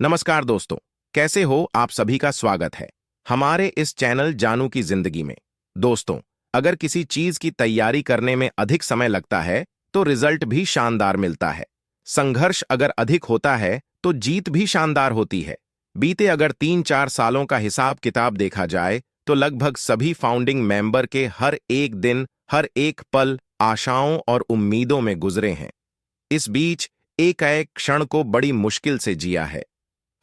नमस्कार दोस्तों, कैसे हो आप सभी का स्वागत है हमारे इस चैनल जानू की जिंदगी में। दोस्तों, अगर किसी चीज की तैयारी करने में अधिक समय लगता है तो रिजल्ट भी शानदार मिलता है। संघर्ष अगर अधिक होता है तो जीत भी शानदार होती है। बीते अगर 3-4 सालों का हिसाब किताब देखा जाए तो लगभग सभी फाउंडिंग मेंबर के हर एक दिन, हर एक पल आशाओं और उम्मीदों में गुजरे हैं। इस बीच एक एक क्षण को बड़ी मुश्किल से जिया है।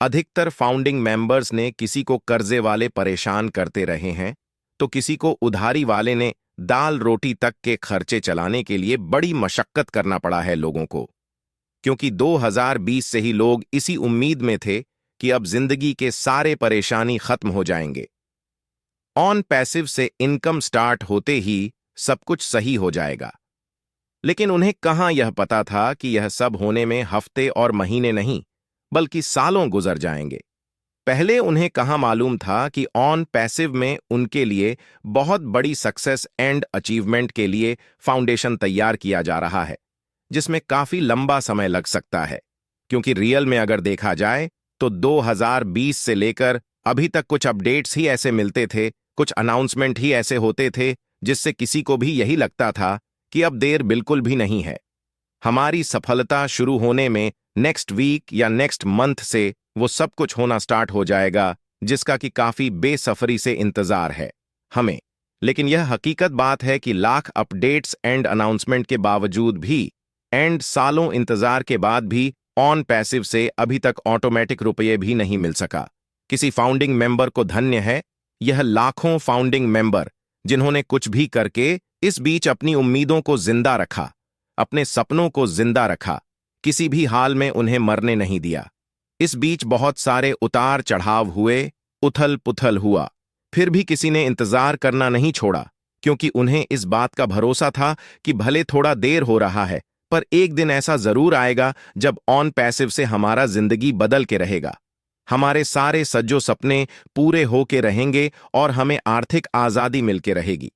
अधिकतर फाउंडिंग मेंबर्स ने किसी को कर्जे वाले परेशान करते रहे हैं, तो किसी को उधारी वाले ने दाल रोटी तक के खर्चे चलाने के लिए बड़ी मशक्कत करना पड़ा है लोगों को। क्योंकि 2020 से ही लोग इसी उम्मीद में थे कि अब जिंदगी के सारे परेशानी खत्म हो जाएंगे। ऑन पैसिव से इनकम स्टार्ट होते ही सब कुछ सही हो जाएगा। लेकिन उन्हें कहां यह पता था कि यह सब होने में हफ्ते और महीने नहीं, बल्कि सालों गुजर जाएंगे। पहले उन्हें कहां मालूम था कि ऑन पैसिव में उनके लिए बहुत बड़ी सक्सेस एंड अचीवमेंट के लिए फाउंडेशन तैयार किया जा रहा है, जिसमें काफी लंबा समय लग सकता है। क्योंकि रियल में अगर देखा जाए तो 2020 से लेकर अभी तक कुछ अपडेट्स ही ऐसे मिलते थे, कुछ अनाउंसमेंट ही ऐसे होते थे जिससे किसी को भी यही लगता था कि अब देर बिल्कुल भी नहीं है। हमारी सफलता शुरू होने में नेक्स्ट वीक या नेक्स्ट मंथ से वो सब कुछ होना स्टार्ट हो जाएगा, जिसका कि काफी बेसब्री से इंतजार है हमें। लेकिन यह हकीकत बात है कि लाख अपडेट्स एंड अनाउंसमेंट के बावजूद भी एंड सालों इंतजार के बाद भी ऑन पैसिव से अभी तक ऑटोमेटिक रुपये भी नहीं मिल सका। किसी फाउंडिंग मेंबर को धन्य है, यह लाखों फाउंडिंग मेंबर जिन्होंने कुछ भी करके इस बीच अपनी उम्मीदों को जिंदा रखा, अपने सपनों को जिंदा रखा, किसी भी हाल में उन्हें मरने नहीं दिया। इस बीच बहुत सारे उतार चढ़ाव हुए, उथल पुथल हुआ, फिर भी किसी ने इंतजार करना नहीं छोड़ा, क्योंकि उन्हें इस बात का भरोसा था कि भले थोड़ा देर हो रहा है, पर एक दिन ऐसा जरूर आएगा जब ऑन पैसिव से हमारा जिंदगी बदल के रहेगा। हमारे सारे सज्जो सपने पूरे होके रहेंगे और हमें आर्थिक आजादी मिलके रहेगी।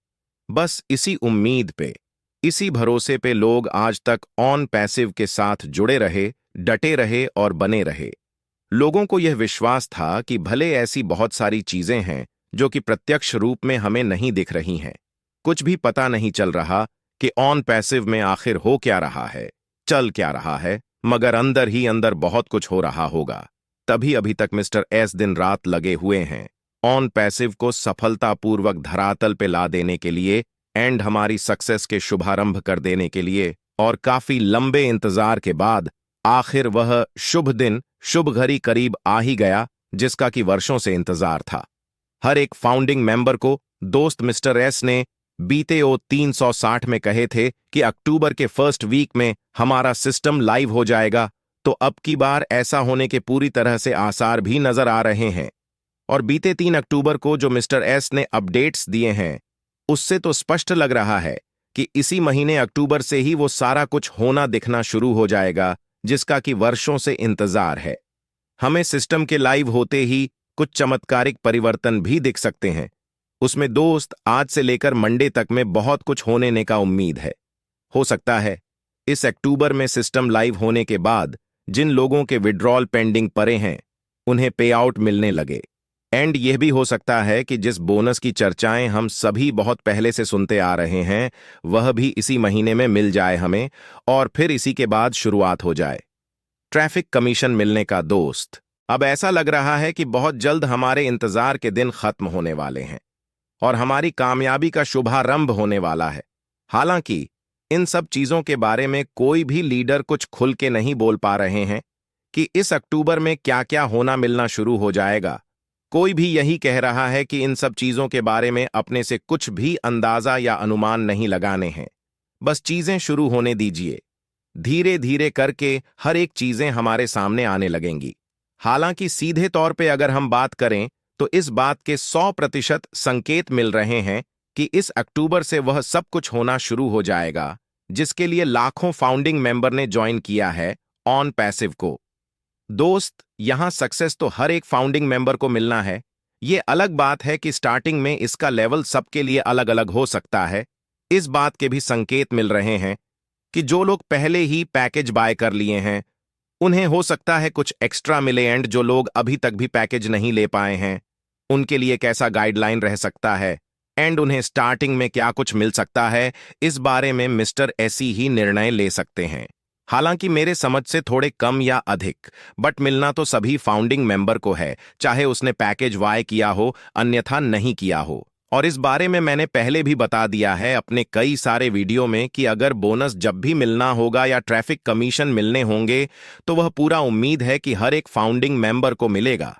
बस इसी उम्मीद पे, इसी भरोसे पे लोग आज तक ऑन पैसिव के साथ जुड़े रहे, डटे रहे और बने रहे। लोगों को यह विश्वास था कि भले ऐसी बहुत सारी चीजें हैं जो कि प्रत्यक्ष रूप में हमें नहीं दिख रही हैं, कुछ भी पता नहीं चल रहा कि ऑन पैसिव में आखिर हो क्या रहा है, चल क्या रहा है, मगर अंदर ही अंदर बहुत कुछ हो रहा होगा। तभी अभी तक मिस्टर एस दिन रात लगे हुए हैं ऑन पैसिव को सफलतापूर्वक धरातल पे ला देने के लिए एंड हमारी सक्सेस के शुभारंभ कर देने के लिए। और काफी लंबे इंतजार के बाद आखिर वह शुभ दिन, शुभ घड़ी करीब आ ही गया, जिसका कि वर्षों से इंतजार था। हर एक फाउंडिंग मेंबर को दोस्त मिस्टर एस ने बीते 360 में कहे थे कि अक्टूबर के फर्स्ट वीक में हमारा सिस्टम लाइव हो जाएगा, तो अब की बार ऐसा होने के पूरी तरह से आसार भी नजर आ रहे हैं। और बीते 3 अक्टूबर को जो मिस्टर एस ने अपडेट्स दिए हैं, उससे तो स्पष्ट लग रहा है कि इसी महीने अक्टूबर से ही वो सारा कुछ होना दिखना शुरू हो जाएगा, जिसका कि वर्षों से इंतजार है। हमें सिस्टम के लाइव होते ही कुछ चमत्कारिक परिवर्तन भी दिख सकते हैं। उसमें दोस्त आज से लेकर मंडे तक में बहुत कुछ होने का उम्मीद है। हो सकता है इस अक्टूबर में सिस्टम लाइव होने के बाद जिन लोगों के विड्रॉल पेंडिंग पड़े हैं, उन्हें पे आउट मिलने लगे। एंड यह भी हो सकता है कि जिस बोनस की चर्चाएं हम सभी बहुत पहले से सुनते आ रहे हैं, वह भी इसी महीने में मिल जाए हमें, और फिर इसी के बाद शुरुआत हो जाए ट्रैफिक कमीशन मिलने का। दोस्त, अब ऐसा लग रहा है कि बहुत जल्द हमारे इंतजार के दिन खत्म होने वाले हैं और हमारी कामयाबी का शुभारंभ होने वाला है। हालांकि इन सब चीजों के बारे में कोई भी लीडर कुछ खुल के नहीं बोल पा रहे हैं कि इस अक्टूबर में क्या क्या होना मिलना शुरू हो जाएगा। कोई भी यही कह रहा है कि इन सब चीजों के बारे में अपने से कुछ भी अंदाजा या अनुमान नहीं लगाने हैं। बस चीजें शुरू होने दीजिए, धीरे धीरे करके हर एक चीजें हमारे सामने आने लगेंगी। हालांकि सीधे तौर पे अगर हम बात करें तो इस बात के 100% संकेत मिल रहे हैं कि इस अक्टूबर से वह सब कुछ होना शुरू हो जाएगा, जिसके लिए लाखों फाउंडिंग मेंबर ने ज्वाइन किया है ऑन पैसिव को। दोस्त, यहां सक्सेस तो हर एक फाउंडिंग मेंबर को मिलना है। ये अलग बात है कि स्टार्टिंग में इसका लेवल सबके लिए अलग अलग हो सकता है। इस बात के भी संकेत मिल रहे हैं कि जो लोग पहले ही पैकेज बाय कर लिए हैं, उन्हें हो सकता है कुछ एक्स्ट्रा मिले एंड जो लोग अभी तक भी पैकेज नहीं ले पाए हैं उनके लिए कैसा गाइडलाइन रह सकता है एंड उन्हें स्टार्टिंग में क्या कुछ मिल सकता है, इस बारे में मिस्टर एसी ही निर्णय ले सकते हैं। हालांकि मेरे समझ से थोड़े कम या अधिक, बट मिलना तो सभी फाउंडिंग मेंबर को है, चाहे उसने पैकेज वाई किया हो अन्यथा नहीं किया हो। और इस बारे में मैंने पहले भी बता दिया है अपने कई सारे वीडियो में कि अगर बोनस जब भी मिलना होगा या ट्रैफिक कमीशन मिलने होंगे तो वह पूरा उम्मीद है कि हर एक फाउंडिंग मेंबर को मिलेगा।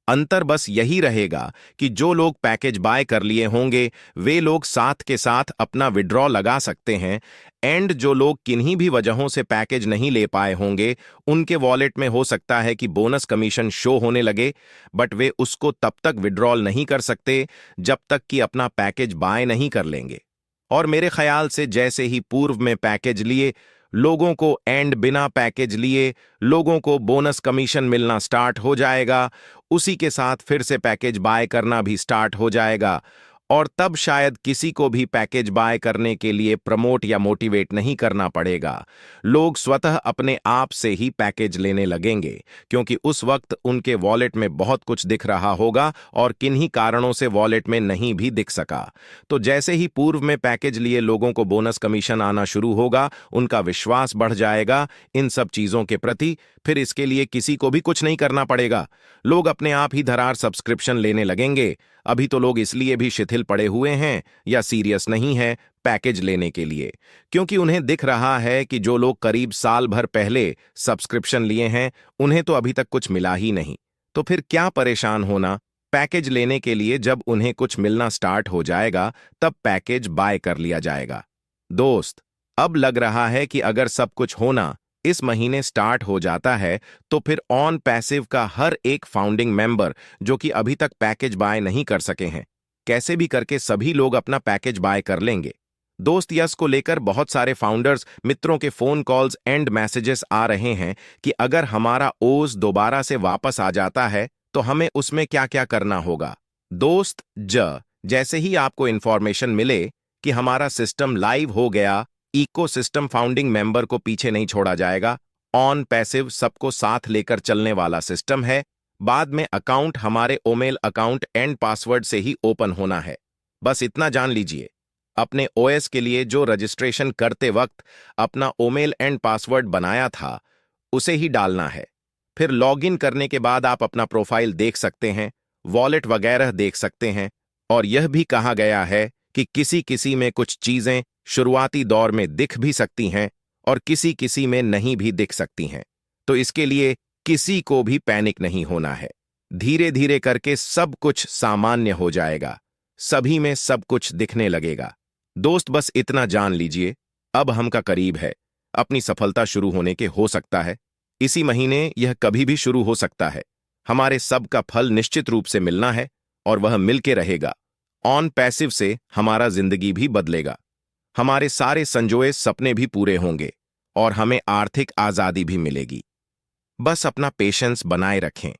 अंतर बस यही रहेगा कि जो लोग पैकेज बाय कर लिए होंगे वे लोग साथ के साथ अपना विड्रॉ लगा सकते हैं एंड जो लोग किन्हीं भी वजहों से पैकेज नहीं ले पाए होंगे उनके वॉलेट में हो सकता है कि बोनस कमीशन शो होने लगे, बट वे उसको तब तक विड्रॉल नहीं कर सकते जब तक कि अपना पैकेज बाय नहीं कर लेंगे। और मेरे ख्याल से जैसे ही पूर्व में पैकेज लिए लोगों को एंड बिना पैकेज लिए लोगों को बोनस कमीशन मिलना स्टार्ट हो जाएगा, उसी के साथ फिर से पैकेज बाय करना भी स्टार्ट हो जाएगा और तब शायद किसी को भी पैकेज बाय करने के लिए प्रमोट या मोटिवेट नहीं करना पड़ेगा। लोग स्वतः अपने आप से ही पैकेज लेने लगेंगे क्योंकि उस वक्त उनके वॉलेट में बहुत कुछ दिख रहा होगा और किन्हीं कारणों से वॉलेट में नहीं भी दिख सका। तो जैसे ही पूर्व में पैकेज लिए लोगों को बोनस कमीशन आना शुरू होगा उनका विश्वास बढ़ जाएगा इन सब चीजों के प्रति, फिर इसके लिए किसी को भी कुछ नहीं करना पड़ेगा। लोग अपने आप ही धरार सब्सक्रिप्शन लेने लगेंगे। अभी तो लोग इसलिए भी शिथिल पड़े हुए हैं या सीरियस नहीं है पैकेज लेने के लिए क्योंकि उन्हें दिख रहा है कि जो लोग करीब साल भर पहले सब्सक्रिप्शन लिए हैं उन्हें तो अभी तक कुछ मिला ही नहीं, तो फिर क्या परेशान होना पैकेज लेने के लिए। जब उन्हें कुछ मिलना स्टार्ट हो जाएगा तब पैकेज बाय कर लिया जाएगा। दोस्त, अब लग रहा है कि अगर सब कुछ होना इस महीने स्टार्ट हो जाता है तो फिर ऑन पैसिव का हर एक फाउंडिंग मेंबर जो कि अभी तक पैकेज बाय नहीं कर सके हैं, कैसे भी करके सभी लोग अपना पैकेज बाय कर लेंगे। दोस्त, यस को लेकर बहुत सारे फाउंडर्स मित्रों के फोन कॉल्स एंड मैसेजेस आ रहे हैं कि अगर हमारा ओज दोबारा से वापस आ जाता है तो हमें उसमें क्या क्या करना होगा। दोस्त, जैसे ही आपको इंफॉर्मेशन मिले कि हमारा सिस्टम लाइव हो गया, इकोसिस्टम फाउंडिंग मेंबर को पीछे नहीं छोड़ा जाएगा। ऑन पैसिव सबको साथ लेकर चलने वाला सिस्टम है। बाद में अकाउंट हमारे ओमेल अकाउंट एंड पासवर्ड से ही ओपन होना है। बस इतना जान लीजिए, अपने ओएस के लिए जो रजिस्ट्रेशन करते वक्त अपना ओमेल एंड पासवर्ड बनाया था उसे ही डालना है। फिर लॉगिन करने के बाद आप अपना प्रोफाइल देख सकते हैं, वॉलेट वगैरह देख सकते हैं। और यह भी कहा गया है कि किसी किसी में कुछ चीजें शुरुआती दौर में दिख भी सकती हैं और किसी किसी में नहीं भी दिख सकती हैं, तो इसके लिए किसी को भी पैनिक नहीं होना है। धीरे धीरे करके सब कुछ सामान्य हो जाएगा, सभी में सब कुछ दिखने लगेगा। दोस्त, बस इतना जान लीजिए, अब हम का करीब है अपनी सफलता शुरू होने के। हो सकता है इसी महीने, यह कभी भी शुरू हो सकता है। हमारे सब का फल निश्चित रूप से मिलना है और वह मिलके रहेगा। ऑन पैसिव से हमारा जिंदगी भी बदलेगा, हमारे सारे संजोए सपने भी पूरे होंगे और हमें आर्थिक आजादी भी मिलेगी। बस अपना पेशेंस बनाए रखें।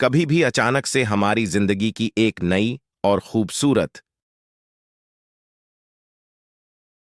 कभी भी अचानक से हमारी जिंदगी की एक नई और खूबसूरत